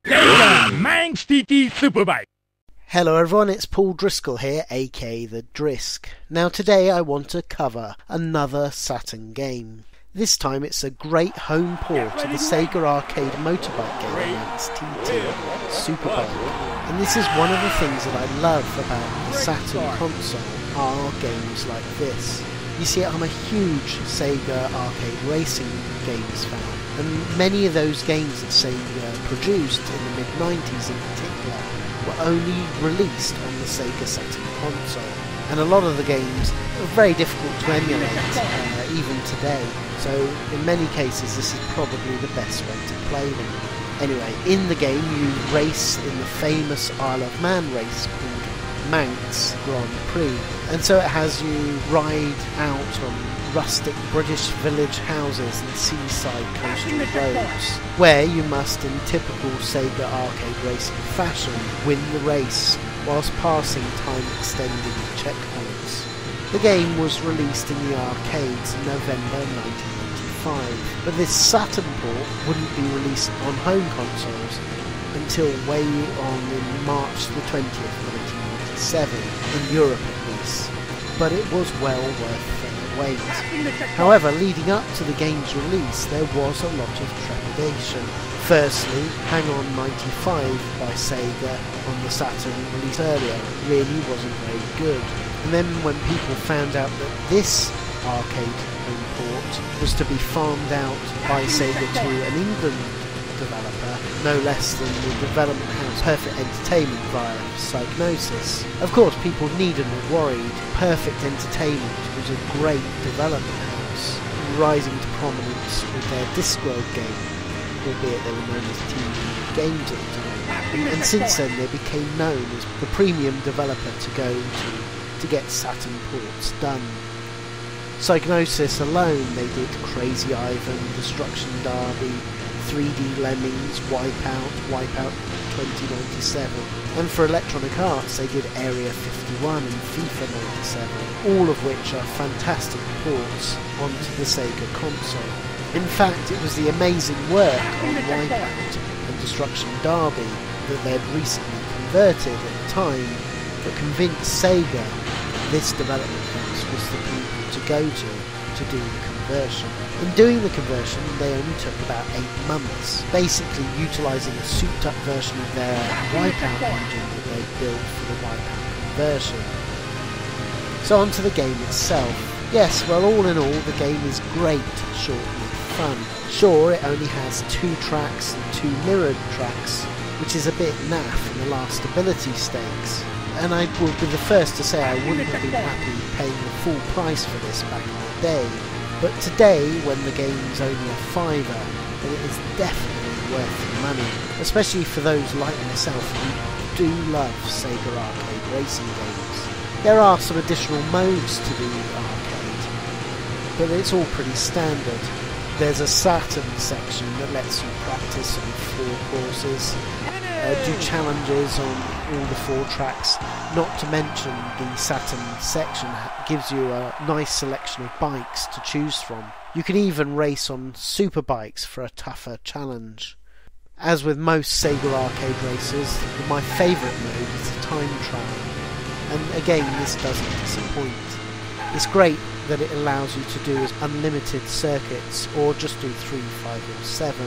Sega Manx TT Superbike. Hello everyone, it's Paul Driscoll here, aka The Drisk. Now today I want to cover another Saturn game. This time it's a great home port of the Sega arcade motorbike game Manx TT Superbike. And this is one of the things that I love about the Saturn console, are games like this. You see, I'm a huge Sega arcade racing games fan, and many of those games that Sega produced in the mid-90s in particular were only released on the Sega Saturn console. And a lot of the games are very difficult to emulate, even today. So in many cases this is probably the best way to play them. Anyway, in the game you race in the famous Isle of Man race called Manx Grand Prix, and so it has you ride out on rustic British village houses and seaside coastal roads, where you must, in typical Sega arcade racing fashion, win the race whilst passing time-extending checkpoints. The game was released in the arcades in November 1995, but this Saturn port wouldn't be released on home consoles until way on in March the 20th, 1997, in Europe at least, but it was well worth the wait. However, leading up to the game's release there was a lot of trepidation. Firstly, Hang On 95 by Sega on the Saturn released earlier really wasn't very good, and then when people found out that this arcade home port was to be farmed out by Sega to an England developer, no less than the development house Perfect Entertainment via Psygnosis. Of course, people needn't have worried. Perfect Entertainment was a great development house, rising to prominence with their Discworld game, albeit they were known as TV Games at the time. And since then they became known as the premium developer to go to get Saturn ports done. Psygnosis alone, they did Crazy Ivan, Destruction Derby, 3D Lemmings, Wipeout 2097, and for Electronic Arts they did Area 51 and FIFA 97, all of which are fantastic ports onto the Sega console. In fact, it was the amazing work on Wipeout and Destruction Derby that they'd recently converted at the time that convinced Sega this development house was the people to go to do the conversion. In doing the conversion, they only took about 8 months, basically utilising a souped-up version of their Wipeout engine that they built for the Wipeout conversion. So on to the game itself. Yes, well, all in all, the game is great, short and fun. Sure, it only has 2 tracks and 2 mirrored tracks, which is a bit naff in the last ability stakes. And I would be the first to say I wouldn't have been happy paying the full price for this back in the day. But today, when the game's only a £5, then it is definitely worth the money, especially for those like myself who do love Sega arcade racing games. There are some additional modes to the arcade, but it's all pretty standard. There's a Saturn section that lets you practice on 4 courses, do challenges on all the 4 tracks, not to mention the Saturn section gives you a nice selection of bikes to choose from. You can even race on super bikes for a tougher challenge. As with most Sega arcade races, my favourite mode is the time trial, and again this doesn't disappoint. It's great that it allows you to do unlimited circuits, or just do 3, 5 or 7.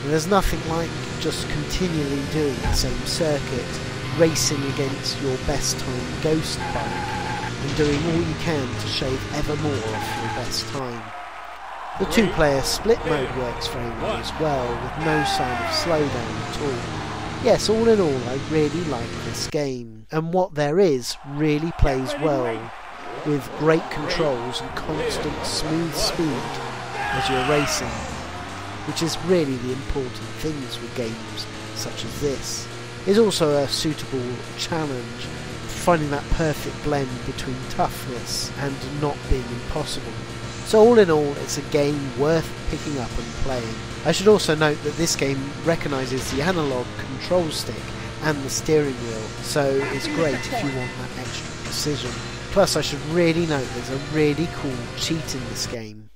And there's nothing like just continually doing the same circuit, racing against your best time ghost bike, and doing all you can to shave ever more off your best time. The 2-player split mode works very well as well, with no sign of slowdown at all. Yes, all in all, I really like this game, and what there is really plays well, with great controls and constant smooth speed as you're racing, which is really the important things with games such as this. It's also a suitable challenge, finding that perfect blend between toughness and not being impossible. So all in all, it's a game worth picking up and playing. I should also note that this game recognises the analog control stick and the steering wheel, so it's great if you want that extra precision. Plus I should really note there's a really cool cheat in this game.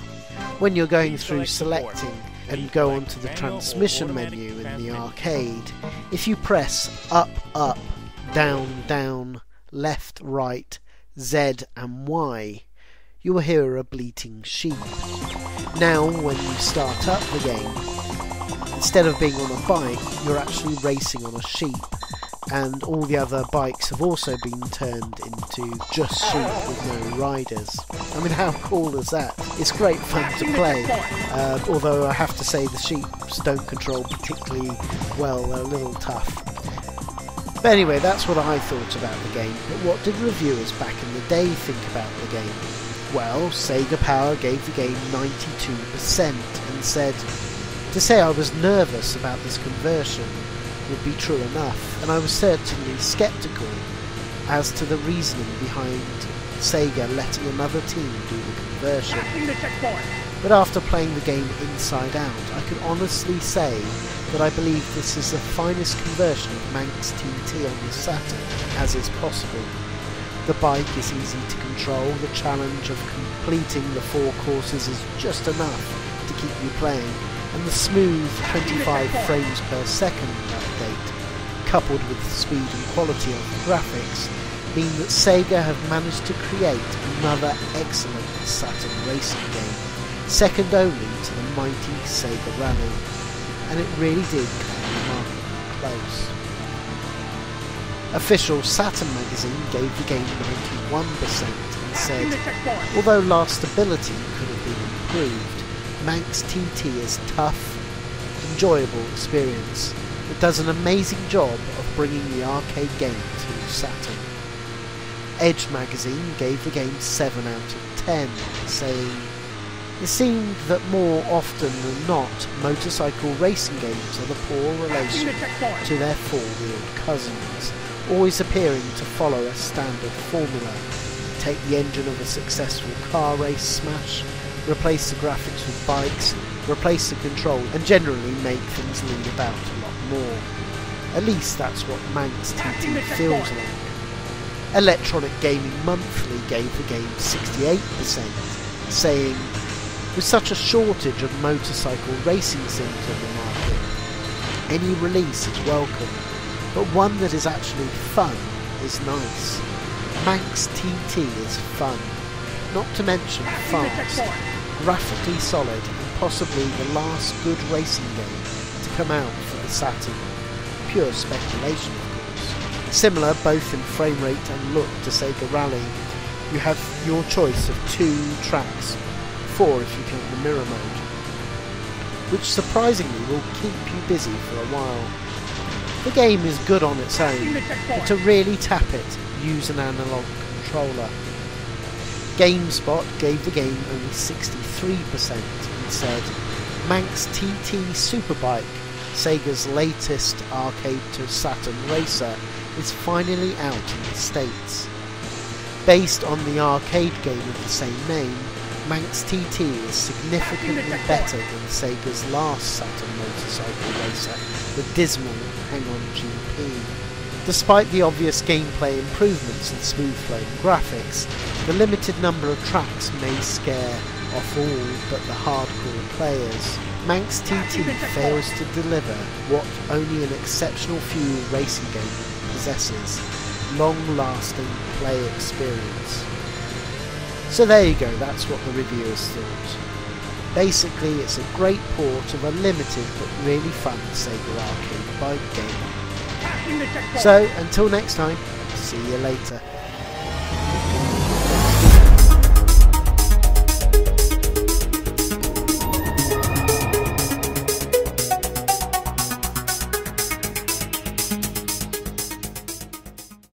When you're going through selecting and go onto the transmission menu in the arcade, if you press up, up, down, down, left, right, Z and Y, you will hear a bleating sheep. Now when you start up the game, instead of being on a bike, you're actually racing on a sheep, and all the other bikes have also been turned into just sheep with no riders. I mean, how cool is that? It's great fun to play, although I have to say the sheeps don't control particularly well, they're a little tough. But anyway, that's what I thought about the game. But what did reviewers back in the day think about the game? Well, Sega Power gave the game 92% and said, to say I was nervous about this conversion would be true enough, and I was certainly sceptical as to the reasoning behind Sega letting another team do the conversion. But after playing the game inside out, I can honestly say that I believe this is the finest conversion of Manx TT on the Saturn as is possible. The bike is easy to control, the challenge of completing the 4 courses is just enough to keep you playing, and the smooth 25 frames per second update, coupled with the speed and quality of the graphics, mean that Sega have managed to create another excellent Saturn racing game, second only to the mighty Sega Rally, and it really did come remarkably close. Official Saturn magazine gave the game 91% and said, although lastability could have been improved, Manx TT is tough, enjoyable experience that does an amazing job of bringing the arcade game to Saturn. Edge magazine gave the game 7 out of 10, saying, it seemed that more often than not, motorcycle racing games are the poor relation to their 4-wheeled cousins, always appearing to follow a standard formula. Take the engine of a successful car race smash, replace the graphics with bikes, replace the control, and generally make things lean about a lot more. At least that's what Manx TT feels like. Electronic Gaming Monthly gave the game 68%, saying, with such a shortage of motorcycle racing sims on the market, any release is welcome, but one that is actually fun is nice. Manx TT is fun, not to mention fast, graphically solid, and possibly the last good racing game to come out for the Saturn. Pure speculation, of course. Similar both in frame rate and look to Sega Rally, you have your choice of 2 tracks, 4 if you count the mirror mode, which surprisingly will keep you busy for a while. The game is good on its own, but to really tap it, use an analog controller. GameSpot gave the game only 63% and said, Manx TT Superbike, Sega's latest arcade to Saturn racer, is finally out in the States. Based on the arcade game of the same name, Manx TT is significantly better than Sega's last Saturn motorcycle racer, the dismal Hang-On GP. Despite the obvious gameplay improvements and smooth-flowing graphics, the limited number of tracks may scare off all but the hardcore players. Manx TT fails to deliver what only an exceptional few racing games possesses, long-lasting play experience. So there you go, that's what the reviewers thought. Basically, it's a great port of a limited but really fun Sega arcade bike game. So, until next time, see you later.